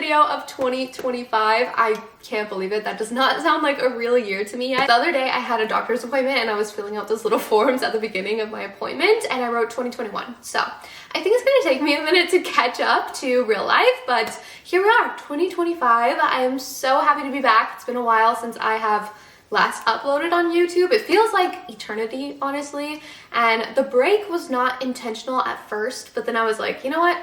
video of 2025. I can't believe it. That does not sound like a real year to me yet. The other day I had a doctor's appointment and I was filling out those little forms at the beginning of my appointment and I wrote 2021. So I think it's gonna take me a minute to catch up to real life, but here we are, 2025. I am so happy to be back. It's been a while since I have last uploaded on YouTube. It feels like eternity, honestly, and the break was not intentional at first, but then I was like, you know what?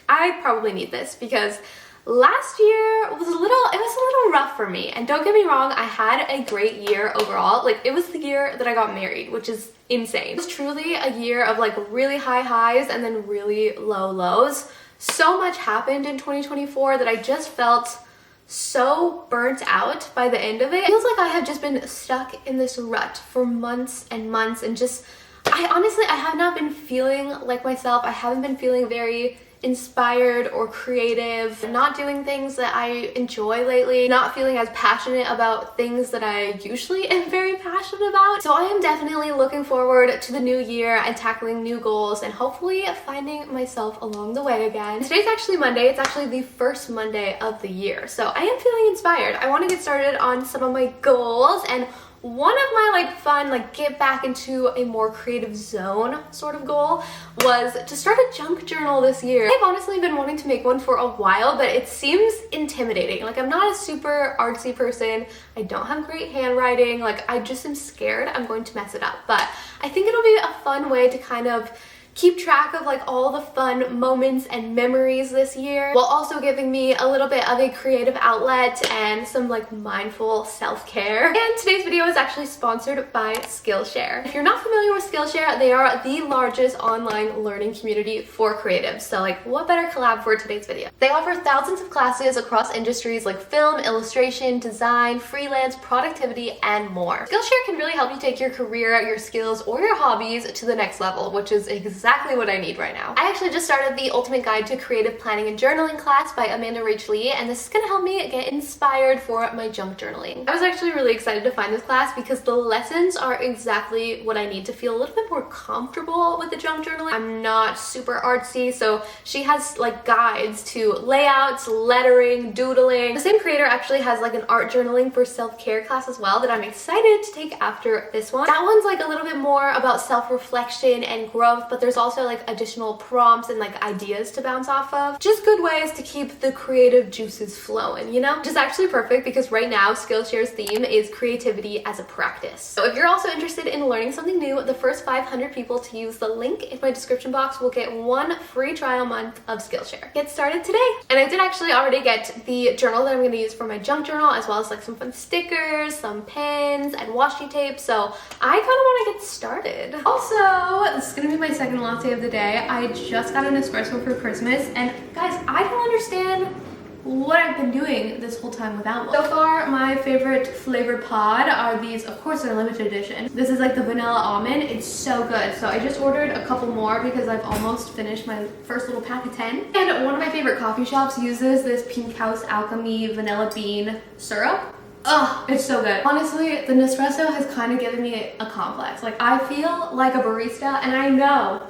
I probably need this because last year was a little rough for me. And don't get me wrong, I had a great year overall. Like, it was the year that I got married, which is insane. It was truly a year of like really high highs and then really low lows. So much happened in 2024 that I just felt so burnt out by the end of it. It feels like I have just been stuck in this rut for months and months, and just I have not been feeling like myself. I haven't been feeling very inspired or creative, not doing things that I enjoy lately, not feeling as passionate about things that I usually am very passionate about. So I am definitely looking forward to the new year and tackling new goals and hopefully finding myself along the way again. Today's actually Monday. It's actually the first Monday of the year. So I am feeling inspired. I want to get started on some of my goals, and one of my fun get back into a more creative zone sort of goal was to start a junk journal this year. I've honestly been wanting to make one for a while, but it seems intimidating. Like, I'm not a super artsy person. I don't have great handwriting. Like, I just am scared I'm going to mess it up. But I think it'll be a fun way to kind of keep track of all the fun moments and memories this year, while also giving me a little bit of a creative outlet and some mindful self-care. And today's video is actually sponsored by Skillshare. If you're not familiar with Skillshare, they are the largest online learning community for creatives. So what better collab for today's video? They offer thousands of classes across industries like film, illustration, design, freelance, productivity, and more. Skillshare can really help you take your career, your skills, or your hobbies to the next level, which is exactly what I need right now. I actually just started the Ultimate Guide to Creative Planning and Journaling class by Amanda Rach Lee, and this is gonna help me get inspired for my junk journaling. I was actually really excited to find this class because the lessons are exactly what I need to feel a little bit more comfortable with the junk journaling. I'm not super artsy, so she has guides to layouts, lettering, doodling. The same creator actually has an art journaling for self-care class as well that I'm excited to take after this one. That one's a little bit more about self-reflection and growth, but there's also additional prompts and ideas to bounce off of. Just good ways to keep the creative juices flowing, you know? Which is actually perfect because right now Skillshare's theme is creativity as a practice. So if you're also interested in learning something new, the first 500 people to use the link in my description box will get 1 free trial month of Skillshare. Get started today. And I did actually already get the journal that I'm going to use for my junk journal, as well as some fun stickers, some pens, and washi tape. So I kind of want to get started. Also, this is going to be my second latte of the day. I just got an espresso for Christmas, and guys, I don't understand what I've been doing this whole time without one. So far, my favorite flavor pod are these. Of course, they're limited edition. This is the vanilla almond. It's so good. So I just ordered a couple more because I've almost finished my first little pack of 10. And one of my favorite coffee shops uses this Pink House Alchemy vanilla bean syrup. Ugh, it's so good. Honestly, the Nespresso has kind of given me a complex. I feel like a barista, and I know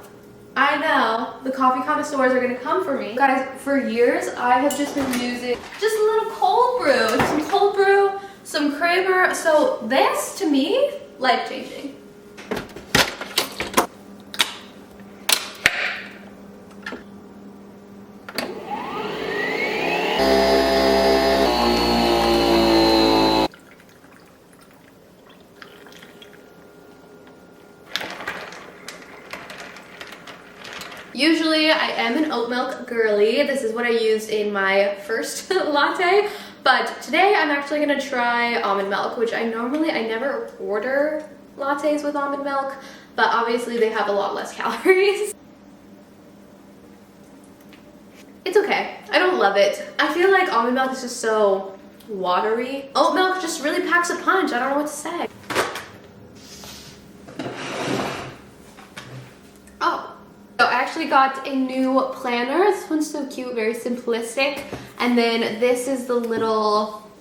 the coffee connoisseurs are gonna come for me. Guys, for years, I have just been using just a little cold brew. Some cold brew, some creamer. So this, to me, life-changing. Usually I am an oat milk girly. This is what I used in my first latte, but today I'm actually gonna try almond milk, which I never order lattes with almond milk, but obviously they have a lot less calories. It's okay. I don't love it. I feel like almond milk is just so watery. Oat milk just really packs a punch. I don't know what to say. So I actually got a new planner. This one's so cute, very simplistic. And then this is the little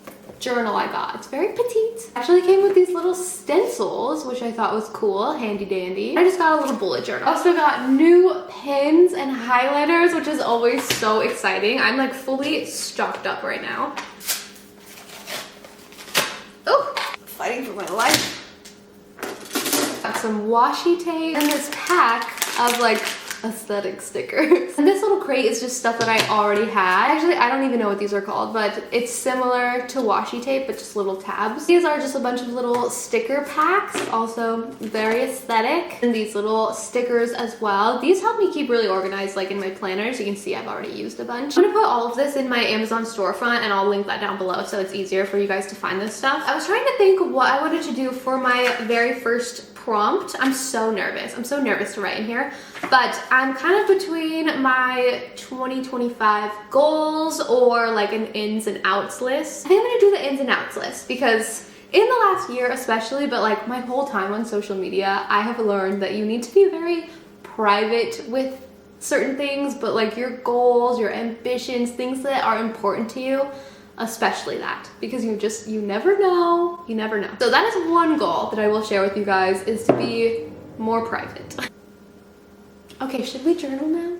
journal I got. It's very petite. Actually came with these little stencils, which I thought was cool, handy dandy. I just got a little bullet journal. Also got new pens and highlighters, which is always so exciting. I'm like fully stocked up right now. Oh, fighting for my life. Got some washi tape and this pack of like aesthetic stickers. And this little crate is just stuff that I already had. Actually, I don't even know what these are called, but it's similar to washi tape, but just little tabs. These are just a bunch of little sticker packs, also very aesthetic. And these little stickers as well. These help me keep really organized, like in my planners. You can see I've already used a bunch. I'm gonna put all of this in my Amazon storefront and I'll link that down below so it's easier for you guys to find this stuff. I was trying to think what I wanted to do for my very first prompt. I'm so nervous. I'm so nervous to write in here, but I'm kind of between my 2025 goals or like an ins and outs list. I think I'm gonna do the ins and outs list because in the last year especially, but like my whole time on social media, I have learned that you need to be very private with certain things, but like your goals, your ambitions, things that are important to you, especially that, because you never know. So that is one goal that I will share with you guys, is to be more private. Okay, should we journal now?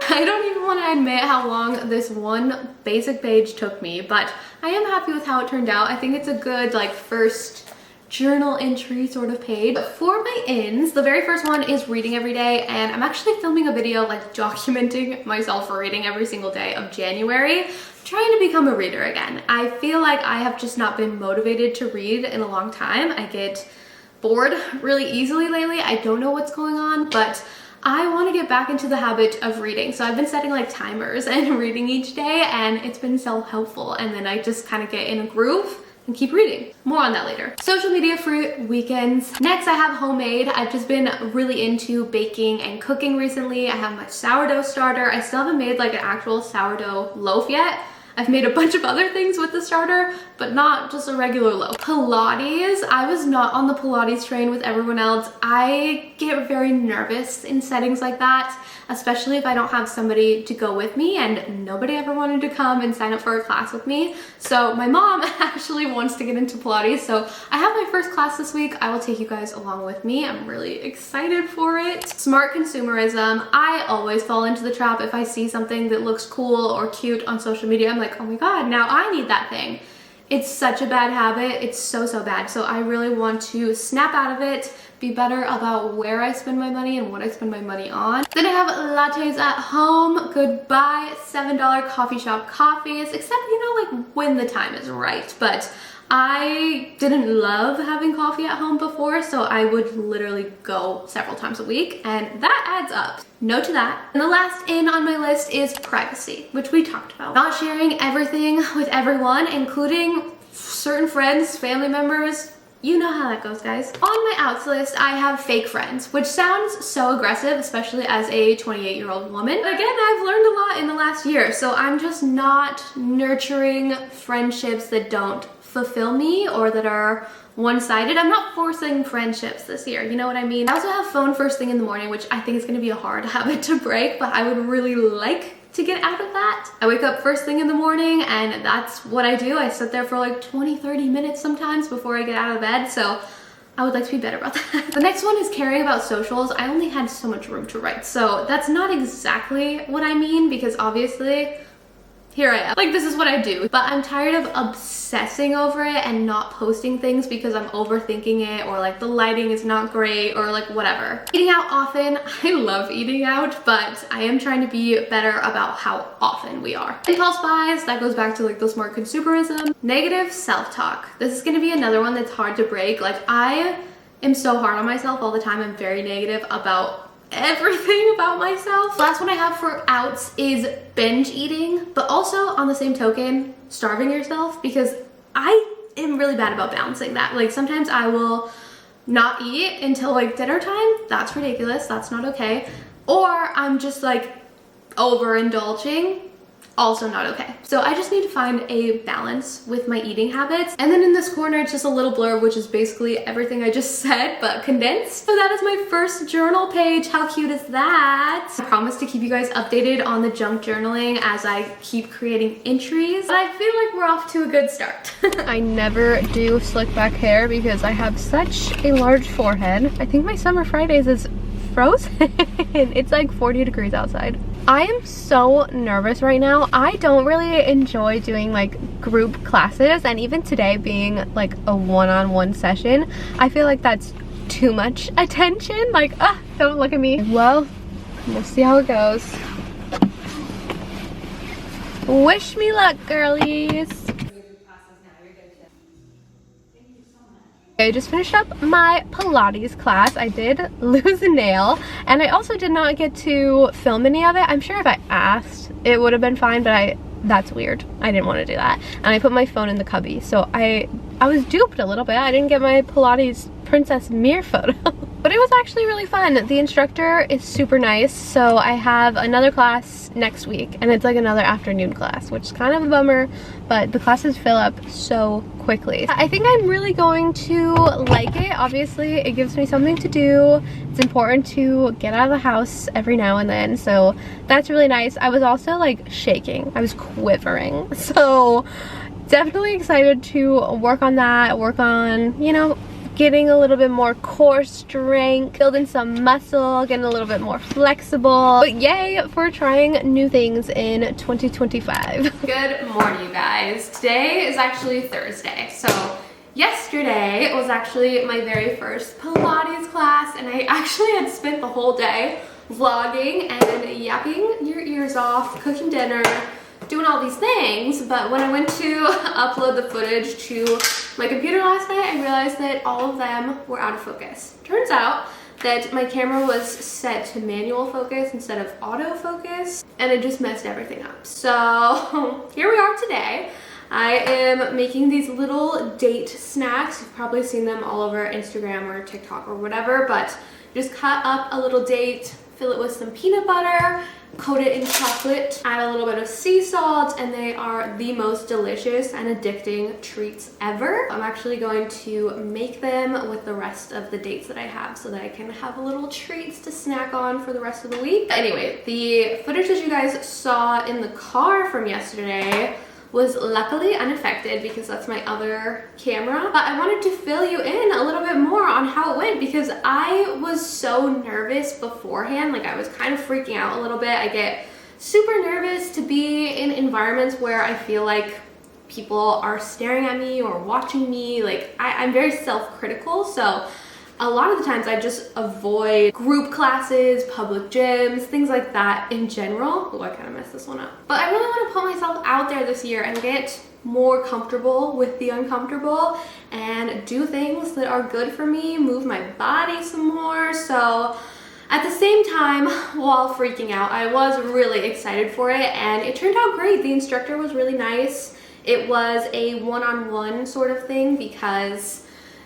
I don't even want to admit how long this one basic page took me, but I am happy with how it turned out. I think it's a good like first journal entry sort of page. But for my ins, the very first one is reading every day, and I'm actually filming a video like documenting myself for reading every single day of January, trying to become a reader again. I feel like I have just not been motivated to read in a long time. I get bored really easily lately. I don't know what's going on, but I want to get back into the habit of reading. So I've been setting like timers and reading each day, and it's been so helpful. And then I just kind of get in a groove and keep reading. More on that later. Social media free weekends. Next, I have homemade. I've just been really into baking and cooking recently. I have my sourdough starter. I still haven't made like an actual sourdough loaf yet. I've made a bunch of other things with the starter, but not just a regular loaf. Pilates, I was not on the Pilates train with everyone else. I get very nervous in settings like that, especially if I don't have somebody to go with me, and nobody ever wanted to come and sign up for a class with me. So my mom actually wants to get into Pilates, so I have my first class this week. I will take you guys along with me. I'm really excited for it. Smart consumerism. I always fall into the trap if I see something that looks cool or cute on social media. I'm like, oh my god, now I need that thing. It's such a bad habit. It's so bad. So I really want to snap out of it, be better about where I spend my money and what I spend my money on. Then I have lattes at home. Goodbye $7 coffee shop coffees, except, you know, like when the time is right. But I didn't love having coffee at home before, so I would literally go several times a week, and that adds up. No to that. And the last in on my list is privacy, which we talked about. Not sharing everything with everyone, including certain friends, family members. You know how that goes, guys. On my outs list, I have fake friends, which sounds so aggressive, especially as a 28-year-old woman. But again, I've learned a lot in the last year, so I'm just not nurturing friendships that don't fulfill me or that are one-sided. I'm not forcing friendships this year, you know what I mean? I also have phone first thing in the morning, which I think is gonna be a hard habit to break, but I would really like to get out of that. I wake up first thing in the morning, and that's what I do. I sit there for like 20-30 minutes sometimes before I get out of bed, so I would like to be better about that. The next one is caring about socials. I only had so much room to write, so that's not exactly what I mean, because obviously here I am. Like, this is what I do. But I'm tired of obsessing over it and not posting things because I'm overthinking it, or like the lighting is not great, or like whatever. Eating out often. I love eating out, but I am trying to be better about how often we are. Impulse buys, that goes back to like the smart consumerism. Negative self-talk. This is gonna be another one that's hard to break. Like, I am so hard on myself all the time. I'm very negative about everything about myself. Last one I have for outs is binge eating, but also on the same token, starving yourself, because I am really bad about balancing that. Like sometimes I will not eat until like dinner time. That's ridiculous. That's not okay. Or I'm just like overindulging. Also not okay. So I just need to find a balance with my eating habits. And then in this corner, it's just a little blurb, which is basically everything I just said, but condensed. So that is my first journal page. How cute is that? I promise to keep you guys updated on the junk journaling as I keep creating entries. But I feel like we're off to a good start. I never do slick back hair because I have such a large forehead. I think my summer Fridays is frozen. It's like 40 degrees outside. I am so nervous right now. I don't really enjoy doing like group classes, and even today being like a one-on-one session, I feel like that's too much attention. Like, don't look at me. Well, we'll see how it goes. Wish me luck, girlies. I just finished up my Pilates class. I did lose a nail, and I also did not get to film any of it. I'm sure if I asked, it would have been fine, but that's weird. I didn't want to do that. And I put my phone in the cubby, so I was duped a little bit. I didn't get my Pilates princess mirror photo. But it was actually really fun. The instructor is super nice, so I have another class next week, and it's like another afternoon class, which is kind of a bummer, but the classes fill up so quickly. I think I'm really going to like it. Obviously, it gives me something to do. It's important to get out of the house every now and then, so that's really nice. I was also like shaking. I was quivering, so definitely excited to work on that, work on, you know, getting a little bit more core strength, building some muscle, getting a little bit more flexible. But yay for trying new things in 2025. Good morning, you guys. Today is actually Thursday. So yesterday was actually my very first Pilates class, and I actually had spent the whole day vlogging and yapping your ears off, cooking dinner, doing all these things. But when I went to upload the footage to my computer last night, I realized that all of them were out of focus. Turns out that my camera was set to manual focus instead of autofocus, and it just messed everything up. So here we are today. I am making these little date snacks. You've probably seen them all over Instagram or TikTok or whatever, but just cut up a little date, fill it with some peanut butter, coat it in chocolate, add a little bit of sea salt, and they are the most delicious and addicting treats ever. I'm actually going to make them with the rest of the dates that I have so that I can have little treats to snack on for the rest of the week. Anyway, the footage that you guys saw in the car from yesterday was luckily unaffected because that's my other camera. But I wanted to fill you in a little bit more on how it went because I was so nervous beforehand. Like I was kind of freaking out a little bit. I get super nervous to be in environments where I feel like people are staring at me or watching me. Like I'm very self-critical, so a lot of the times I just avoid group classes, public gyms, things like that in general. Oh, I kind of messed this one up. But I really want to put myself out there this year and get more comfortable with the uncomfortable and do things that are good for me, move my body some more. So at the same time, while freaking out, I was really excited for it, and it turned out great. The instructor was really nice. It was a one-on-one sort of thing because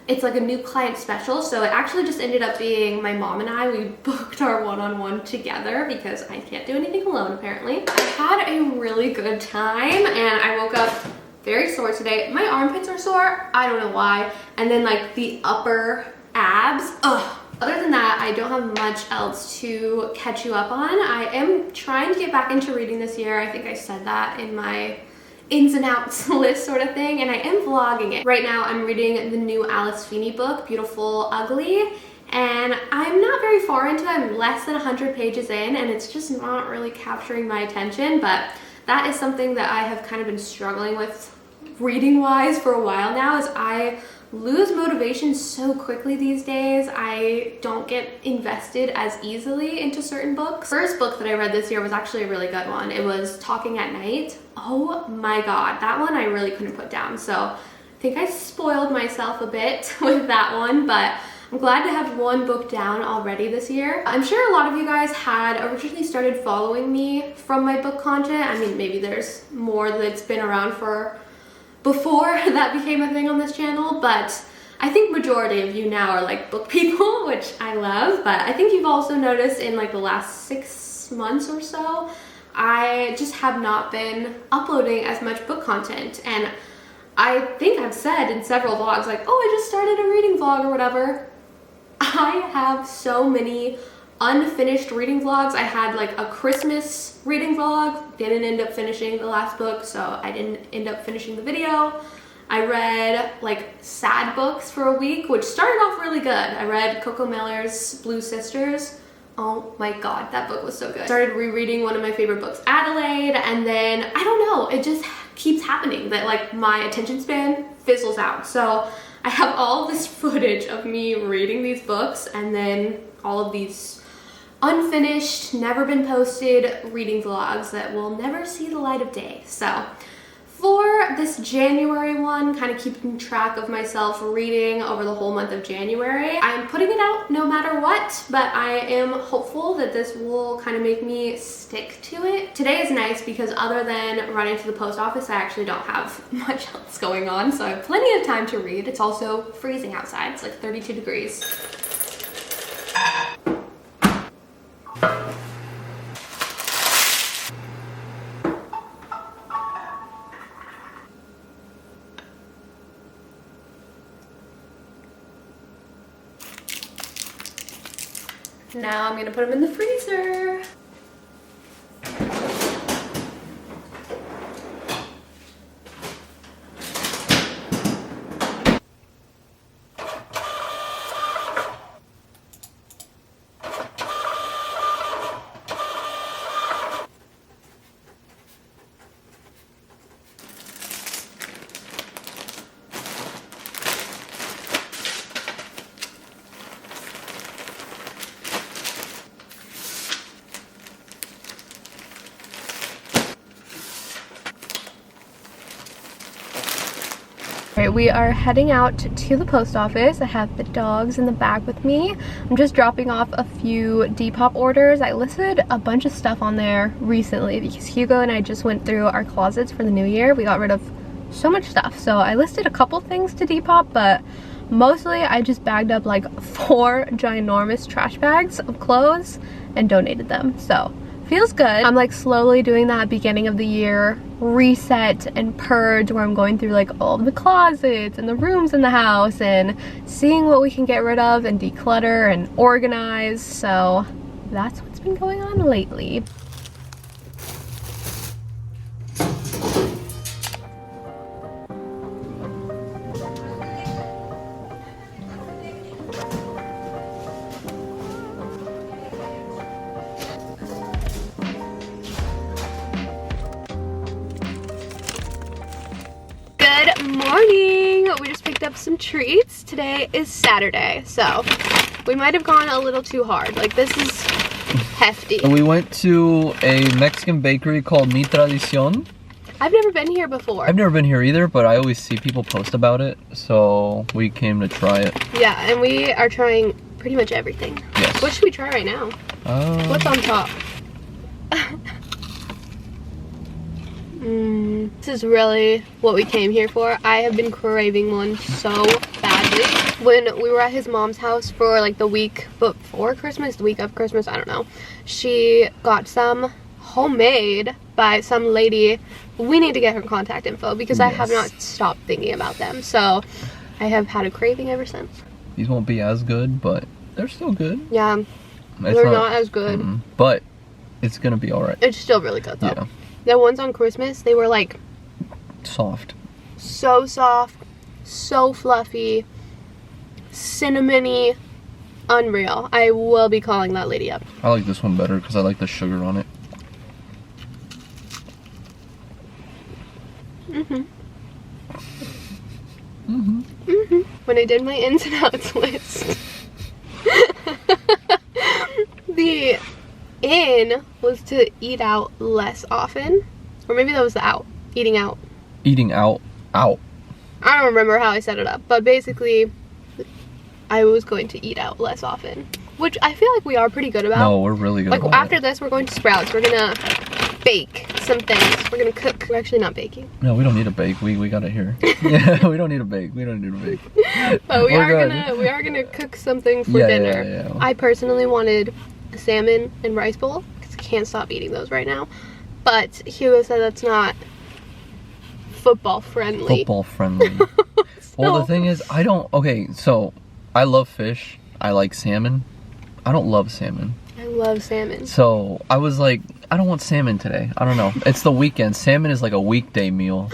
it's like a new client special, so it actually just ended up being my mom and I. We booked our one-on-one together because I can't do anything alone apparently. I had a really good time, and I woke up very sore today. My armpits are sore, I don't know why, and then like the upper abs, ugh. Other than that, I don't have much else to catch you up on. I am trying to get back into reading this year. I think I said that in my ins and outs list sort of thing, and I am vlogging it. Right now I'm reading the new Alice Feeney book, Beautiful Ugly, and I'm not very far into it. I'm less than 100 pages in, and it's just not really capturing my attention, but that is something that I have kind of been struggling with reading wise for a while now, is I lose motivation so quickly these days. I don't get invested as easily into certain books. First book that I read this year was actually a really good one. It was Talking at Night. Oh my god, that one I really couldn't put down. So I think I spoiled myself a bit with that one, but I'm glad to have one book down already this year. I'm sure a lot of you guys had originally started following me from my book content. I mean, maybe there's more that's been around for before that became a thing on this channel, but I think majority of you now are like book people, which I love. But I think you've also noticed in like the last 6 months or so, I just have not been uploading as much book content. And I think I've said in several vlogs like, oh, I just started a reading vlog or whatever. I have so many unfinished reading vlogs. I had like a Christmas reading vlog, didn't end up finishing the last book, so I didn't end up finishing the video. I read like sad books for a week, which started off really good. I read Coco Miller's Blue Sisters. Oh my god, that book was so good. Started rereading one of my favorite books, Adelaide, and then I don't know, it just keeps happening that like my attention span fizzles out. So I have all this footage of me reading these books and then all of these unfinished, never been posted reading vlogs that will never see the light of day. So for this January one, kind of keeping track of myself reading over the whole month of January, I'm putting it out no matter what, but I am hopeful that this will kind of make me stick to it. Today is nice because other than running to the post office, I actually don't have much else going on, so I have plenty of time to read. It's also freezing outside. It's like 32 degrees. Now I'm gonna put them in the freezer. Alright, we are heading out to the post office. I have the dogs in the back with me. I'm just dropping off a few Depop orders. I listed a bunch of stuff on there recently because Hugo and I just went through our closets for the new year. We got rid of so much stuff. So I listed a couple things to Depop, but mostly I just bagged up like 4 ginormous trash bags of clothes and donated them. So feels good. I'm like slowly doing that beginning of the year reset and purge where I'm going through like all the closets and the rooms in the house and seeing what we can get rid of and declutter and organize. So that's what's been going on lately. Good morning! We just picked up some treats. Today is Saturday, so we might have gone a little too hard. Like, this is hefty. We went to a Mexican bakery called Mi Tradicion. I've never been here before. I've never been here either, but I always see people post about it, so we came to try it. Yeah, and we are trying pretty much everything. Yes. What should we try right now? What's on top? This is really what we came here for. I have been craving one so badly. When we were at his mom's house for like the week before Christmas, the week of Christmas, I don't know, she got some homemade by some lady. We need to get her contact info because I have not stopped thinking about them. So I have had a craving ever since. These won't be as good, but they're still good. Yeah, they're not as good. But it's gonna be alright. It's still really good though. Yeah. The ones on Christmas, they were like soft. So soft, so fluffy, cinnamony, unreal. I will be calling that lady up. I like this one better because I like the sugar on it. When I did my ins and outs list, the in was to eat out less often, or maybe that was the out. Eating out. Eating out. I don't remember how I set it up, but basically I was going to eat out less often, which I feel like we are pretty good about. No, we're really good Like about after it. this, we're going to Sprouts. We're gonna bake some things. We're gonna cook. We're actually not baking. No, we don't need a bake. We got it here. Yeah, we don't need a bake. We don't need a bake. But we We're are gonna cook something for dinner. Yeah. I personally wanted a salmon and rice bowl because I can't stop eating those right now. But Hugo said that's not football friendly. Football friendly. Well, the thing is, okay, so I love fish. I like salmon. I don't love salmon. I love salmon. So I was like, I don't want salmon today. I don't know. It's the weekend. Salmon is like a weekday meal.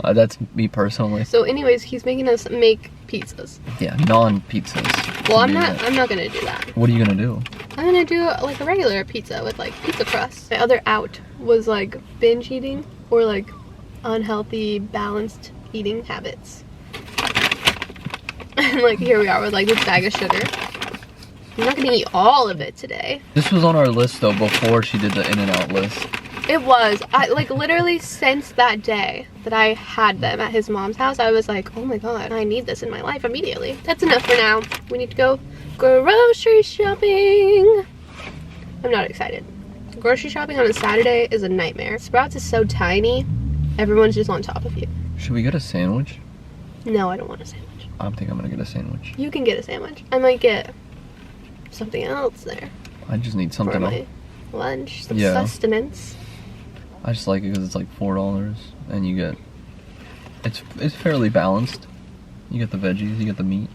That's me personally. So anyways, he's making us make pizzas. Yeah, non-pizzas. Well, I'm not gonna do that. What are you gonna do? I'm gonna do like a regular pizza with like pizza crust. My other out was like binge eating or like unhealthy, balanced eating habits. And like here we are with like this bag of sugar. I'm not gonna eat all of it today. This was on our list though before she did the In-N-Out list. It was. I like literally since that day that I had them at his mom's house, I was like, oh my god, I need this in my life immediately. That's enough for now. We need to go grocery shopping. I'm not excited. Grocery shopping on a Saturday is a nightmare. Sprouts is so tiny. Everyone's just on top of you. Should we get a sandwich? No, I don't want a sandwich. I think I'm gonna get a sandwich. You can get a sandwich. I might get something else there I just need for something else. my lunch, some Yeah. sustenance. I just like it because it's like $4 and you get, it's fairly balanced. You get the veggies, you get the meat.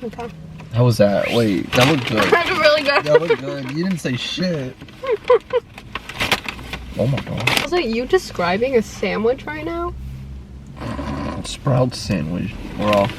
Okay. How was that? Wait, that looked good. That's really good. That looked good. You didn't say shit. Oh my god. Was it you describing a sandwich right now? Sprout sandwich. We're off.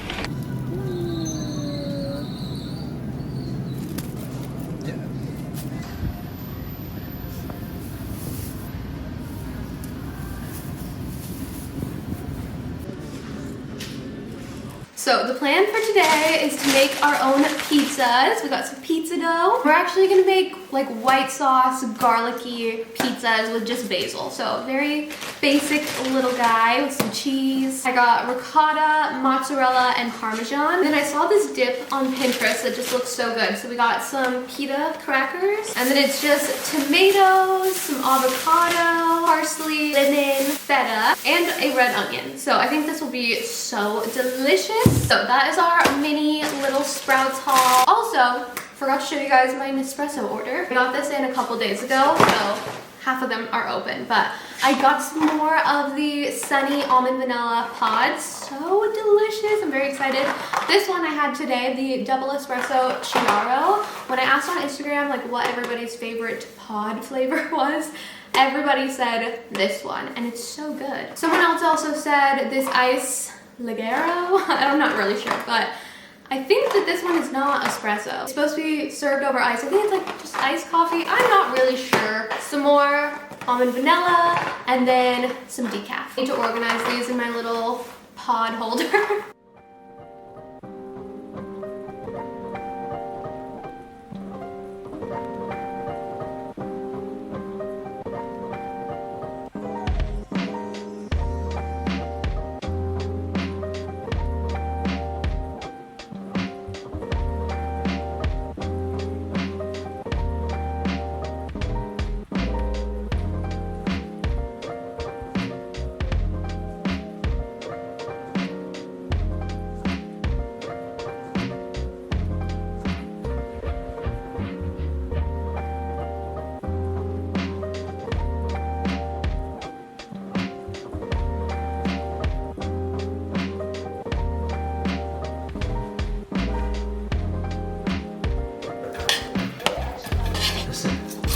So the plan for today is to make our own pizzas. We got some pizza dough. We're actually gonna make like white sauce, garlicky pizzas with just basil. So very basic little guy with some cheese. I got ricotta, mozzarella, and Parmesan. Then I saw this dip on Pinterest that just looks so good. So we got some pita crackers, and then it's just tomatoes, some avocado, parsley, lemon, feta, and a red onion. So I think this will be so delicious. So that is our mini little Sprouts haul. Also, forgot to show you guys my Nespresso order. I got this in a couple days ago, so half of them are open, but I got some more of the Sunny Almond Vanilla pods. So delicious, I'm very excited. This one I had today, the double espresso Chiaro. When I asked on Instagram like what everybody's favorite pod flavor was, everybody said this one, and it's so good. Someone else also said this ice Ligero. I'm not really sure, but I think that this one is not espresso. It's supposed to be served over ice. I think it's like just iced coffee. I'm not really sure. Some more almond vanilla, and then some decaf. I need to organize these in my little pod holder.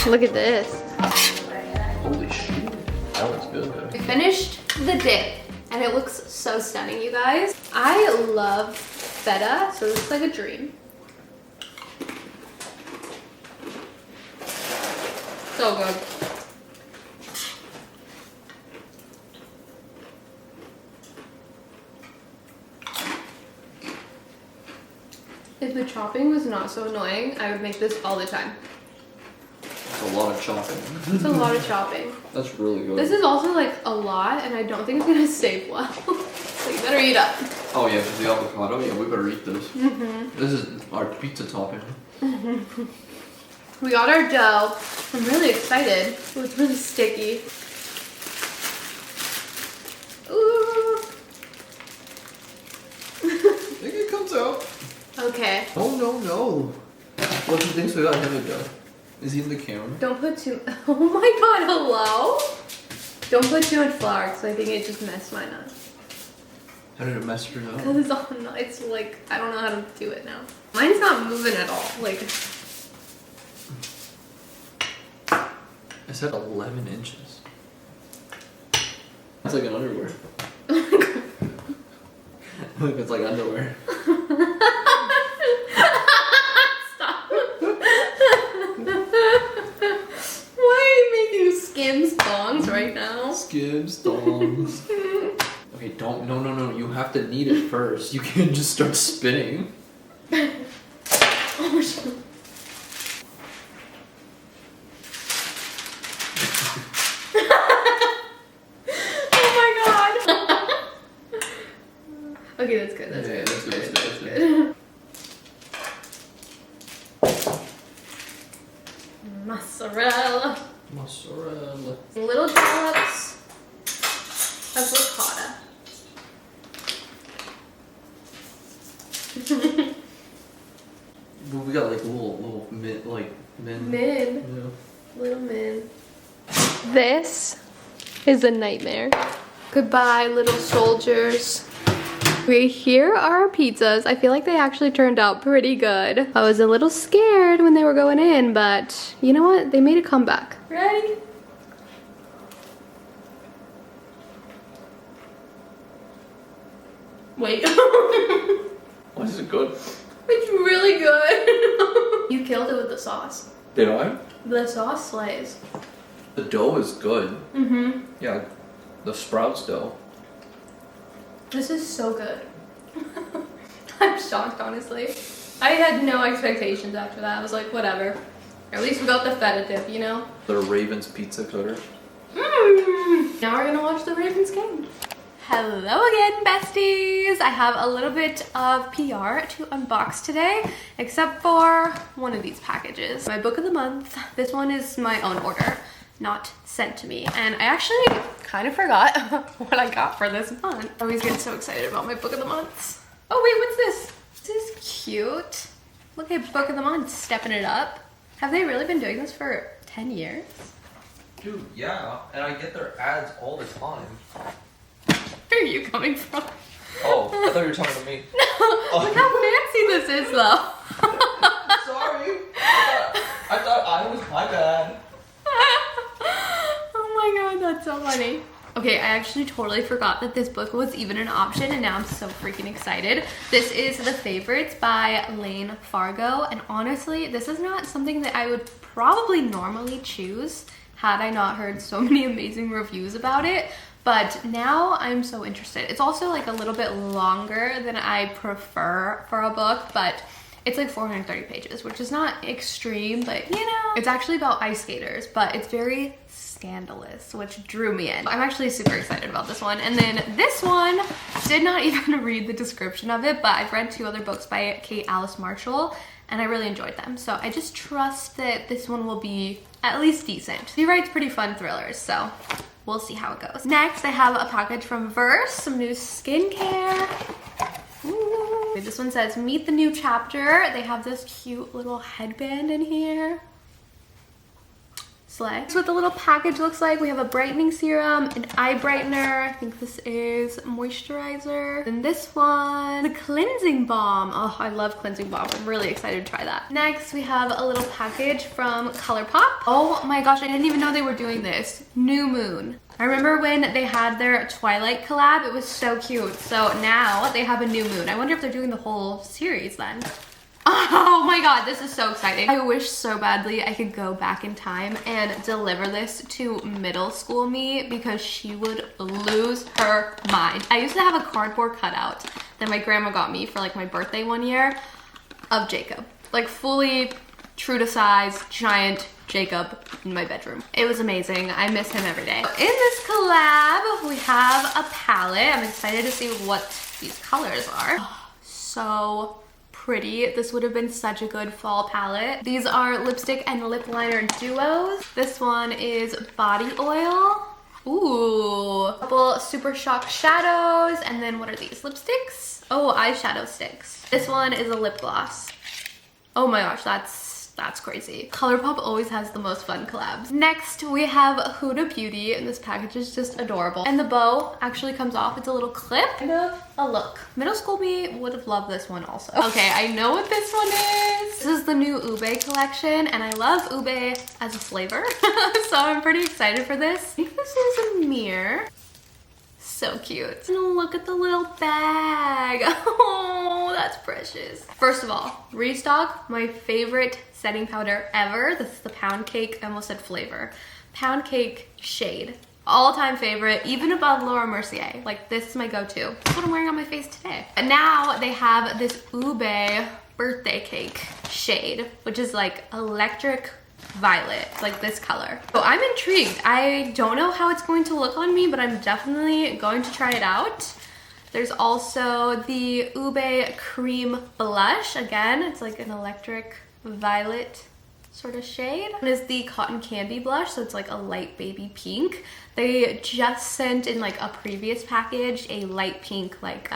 Look at this. Holy shit. That looks good. We finished the dip, and it looks so stunning, you guys. I love feta, so this is like a dream. So good. If the chopping was not so annoying, I would make this all the time. That's a lot of chopping. It's a lot of chopping. That's really good. This is also like a lot, and I don't think it's gonna save well. So you better eat up. Oh yeah, the avocado. Yeah, we better eat this. This is our pizza topping. We got our dough. I'm really excited. Oh, it's really sticky. Ooh. I think it comes out. Okay. Oh no. What do you think we got him to do? Is he in the camera? Don't put too. Oh my god! Hello. Don't put too much flour because I think it just messed mine up. How did it mess yours up? Because it's like I don't know how to do it now. Mine's not moving at all. Like. I said 11 inches. It's like an underwear. Look, it's like underwear. Stop. Why are you making Skims thongs right now? Skims thongs. Okay, don't. No. You have to knead it first. You can't just start spinning. Oh shit. Okay, that's good. That's good. That's good. Mozzarella. Mozzarella. Little dollops of ricotta. Well, we got like little min. Min. Yeah. Little min. This is a nightmare. Goodbye, little soldiers. Here are our pizzas. I feel like they actually turned out pretty good. I was a little scared when they were going in, but you know what? They made a comeback. Ready? Wait. Why is it good? It's really good. You killed it with the sauce. Did I? The sauce slays. The dough is good. Mm-hmm. Yeah, the Sprouts dough. This is so good. I'm shocked, honestly. I had no expectations after that. I was like, whatever. At least we got the feta dip, you know? The Ravens pizza cutter. Now we're gonna watch the Ravens game. Hello again, besties! I have a little bit of PR to unbox today, except for one of these packages. My book of the month. This one is my own order, not sent to me. And I actually kind of forgot what I got for this month. I always get so excited about my book of the months. Oh wait, what's this? This is cute. Look at book of the month, stepping it up. Have they really been doing this for 10 years? Dude, yeah, and I get their ads all the time. Where are you coming from? Oh, I thought you were talking to me. No, look how fancy this is though. Sorry. I thought I was my bad. Oh my god, that's so funny. Okay, I actually totally forgot that this book was even an option and now I'm so freaking excited. This is The Favorites by Lane Fargo, and honestly, this is not something that I would probably normally choose had I not heard so many amazing reviews about it. But now I'm so interested. It's also like a little bit longer than I prefer for a book, but it's like 430 pages, which is not extreme, but you know, it's actually about ice skaters, but it's very scandalous, which drew me in. I'm actually super excited about this one. And then this one, did not even read the description of it, but I've read 2 other books by Kate Alice Marshall, and I really enjoyed them. So I just trust that this one will be at least decent. She writes pretty fun thrillers, so we'll see how it goes. Next, I have a package from Verse, some new skincare. Ooh. This one says, meet the new chapter. They have this cute little headband in here. Slay. That's what the little package looks like. We have a brightening serum, an eye brightener. I think this is moisturizer. And this one, the cleansing balm. Oh, I love cleansing balm. I'm really excited to try that. Next, we have a little package from ColourPop. Oh my gosh, I didn't even know they were doing this. New Moon. I remember when they had their Twilight collab, it was so cute. So now they have a New Moon. I wonder if they're doing the whole series then. Oh my god, this is so exciting. I wish so badly I could go back in time and deliver this to middle school me because she would lose her mind. I used to have a cardboard cutout that my grandma got me for like my birthday one year of Jacob. Like fully true to size, giant Jacob in my bedroom. It was amazing. I miss him every day. In this collab, we have a palette. I'm excited to see what these colors are. Oh, so pretty. This would have been such a good fall palette. These are lipstick and lip liner duos. This one is body oil. Ooh, a couple Super Shock shadows, and then what are these, lipsticks? Oh, eyeshadow sticks. This one is a lip gloss. Oh my gosh, that's crazy. ColourPop always has the most fun collabs. Next, we have Huda Beauty, and this package is just adorable. And the bow actually comes off. It's a little clip. Kind of a look. Middle school me would have loved this one also. Okay, I know what this one is. This is the new ube collection, and I love ube as a flavor. So I'm pretty excited for this. I think this is a mirror. So cute. And look at the little bag. Oh, that's precious. First of all, restock, my favorite setting powder ever. This is the Pound Cake, I almost said flavor. Pound Cake shade. All-time favorite, even above Laura Mercier. Like, this is my go-to. That's what I'm wearing on my face today. And now they have this ube birthday cake shade, which is like electric violet, like this color. So I'm intrigued. I don't know how it's going to look on me, but I'm definitely going to try it out. There's also the ube cream blush. Again, it's like an electric violet sort of shade. And is the cotton candy blush, so it's like a light baby pink. They just sent in like a previous package a light pink like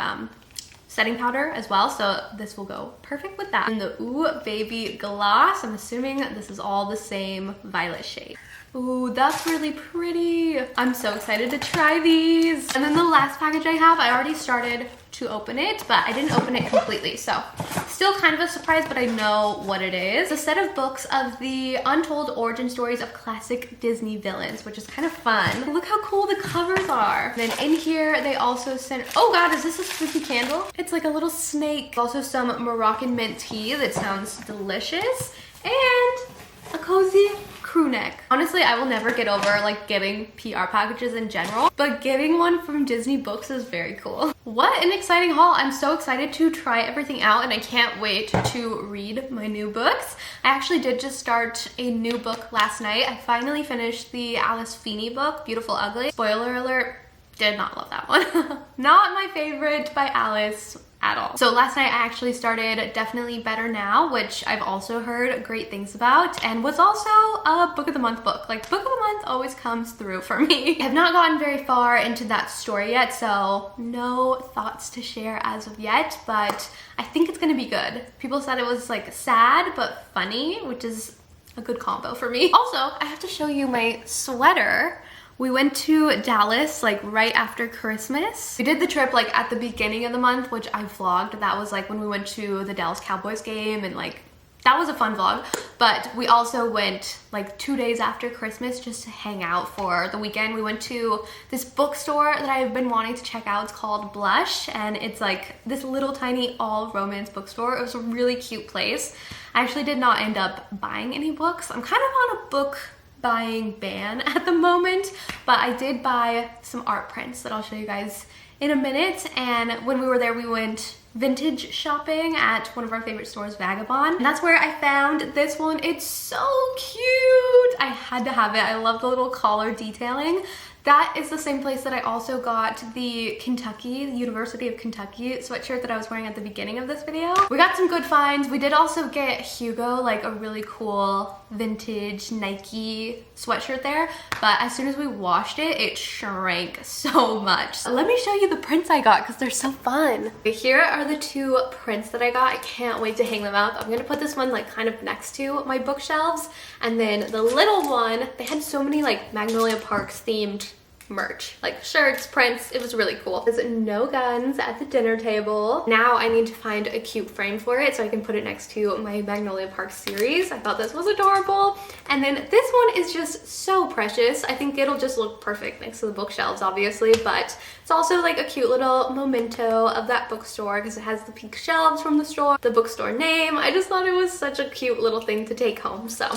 setting powder as well, so this will go perfect with that. And the Ooh Baby Gloss, I'm assuming this is all the same violet shade. Ooh, that's really pretty. I'm so excited to try these. And then the last package I have, I already started to open it, but I didn't open it completely, so still kind of a surprise, but I know what it is. A set of books of the untold origin stories of classic Disney villains, which is kind of fun. Look how cool the covers are. And then in here, they also sent, oh God, is this a spooky candle? It's like a little snake. Also some Moroccan mint tea that sounds delicious, and a cozy crew neck. Honestly, I will never get over like getting PR packages in general, but getting one from Disney Books is very cool. What an exciting haul. I'm so excited to try everything out, and I can't wait to read my new books. I actually did just start a new book last night. I finally finished the Alice Feeney book, Beautiful Ugly. Spoiler alert, did not love that one. Not my favorite by Alice at all. So last night I actually started Definitely Better Now, which I've also heard great things about, and was also a book of the month book. Like, book of the month always comes through for me. I have not gotten very far into that story yet, so no thoughts to share as of yet, but I think it's gonna be good. People said it was like sad but funny, which is a good combo for me. Also, I have to show you my sweater. We went to Dallas like right after Christmas. We did the trip like at the beginning of the month, which I vlogged. That was like when we went to the Dallas Cowboys game, and like that was a fun vlog. But we also went like 2 days after Christmas just to hang out for the weekend. We went to this bookstore that I've been wanting to check out. It's called Blush, and it's like this little tiny all romance bookstore. It was a really cute place. I actually did not end up buying any books. I'm kind of on a book buying ban at the moment, but I did buy some art prints that I'll show you guys in a minute. And when we were there, we went vintage shopping at one of our favorite stores, Vagabond, and that's where I found this one. It's so cute. I had to have it. I love the little collar detailing. That is the same place that I also got the University of Kentucky sweatshirt that I was wearing at the beginning of this video. We got some good finds. We did also get Hugo, like a really cool vintage Nike sweatshirt there, but as soon as we washed it, it shrank so much. Let me show you the prints I got because they're so fun. Here are the two prints that I got. I can't wait to hang them up. I'm gonna put this one like kind of next to my bookshelves, and then the little one, they had so many like Magnolia Parks themed merch, like shirts, prints. It was really cool. There's no guns at the dinner table. Now I need to find a cute frame for it so I can put it next to my Magnolia Park series. I thought this was adorable. And then this one is just so precious. I think it'll just look perfect next to the bookshelves, obviously, but it's also like a cute little memento of that bookstore because it has the pink shelves from the store, the bookstore name. I just thought it was such a cute little thing to take home. So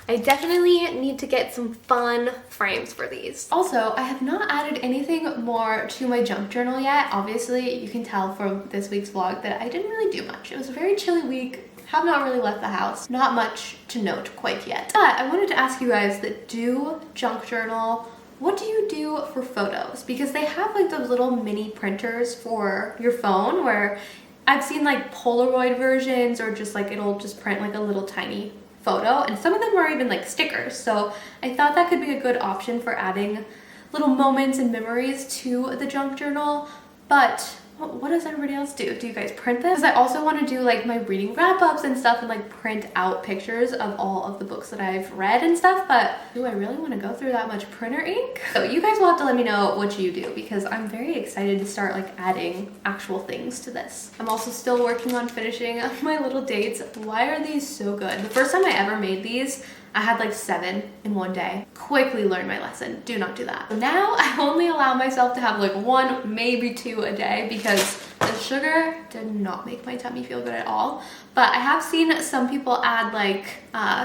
I definitely need to get some fun frames for these. Also, I have not added anything more to my junk journal yet. Obviously, you can tell from this week's vlog that I didn't really do much. It was a very chilly week, Have not really left the house. Not much to note quite yet. But I wanted to ask you guys that do junk journal, what do you do for photos? Because they have like those little mini printers for your phone where I've seen like Polaroid versions or just like it'll just print like a little tiny photo, and some of them are even like stickers. So I thought that could be a good option for adding little moments and memories to the junk journal. But what does everybody else do? Do you guys print this? Because I also want to do like my reading wrap-ups and stuff and like print out pictures of all of the books that I've read and stuff, but do I really want to go through that much printer ink? So you guys will have to let me know what you do, because I'm very excited to start like adding actual things to this. I'm also still working on finishing my little dates. Why are these so good? The first time I ever made these, I had like 7 in one day. Quickly learned my lesson. Do not do that. Now I only allow myself to have like 1, maybe 2 a day, because the sugar did not make my tummy feel good at all. But I have seen some people add like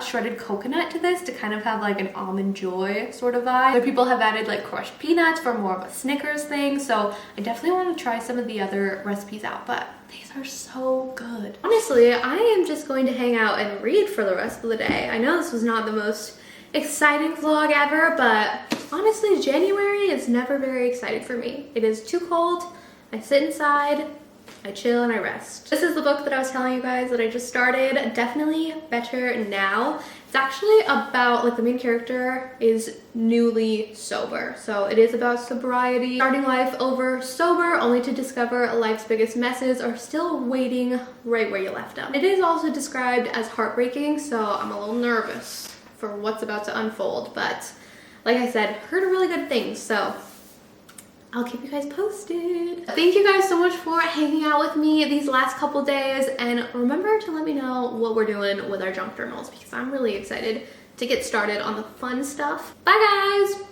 shredded coconut to this to kind of have like an almond joy sort of vibe. Other people have added like crushed peanuts for more of a Snickers thing. So I definitely want to try some of the other recipes out, but these are so good. Honestly, I am just going to hang out and read for the rest of the day. I know this was not the most exciting vlog ever, but honestly, January is never very exciting for me. It is too cold. I sit inside, I chill, and I rest. This is the book that I was telling you guys that I just started. Definitely better now. It's actually about, like, the main character is newly sober. So it is about sobriety, starting life over sober, only to discover life's biggest messes are still waiting right where you left them. It is also described as heartbreaking, so I'm a little nervous for what's about to unfold. But like I said, heard really good things, so I'll keep you guys posted. Thank you guys so much for hanging out with me these last couple days, and remember to let me know what we're doing with our junk journals, because I'm really excited to get started on the fun stuff. Bye guys!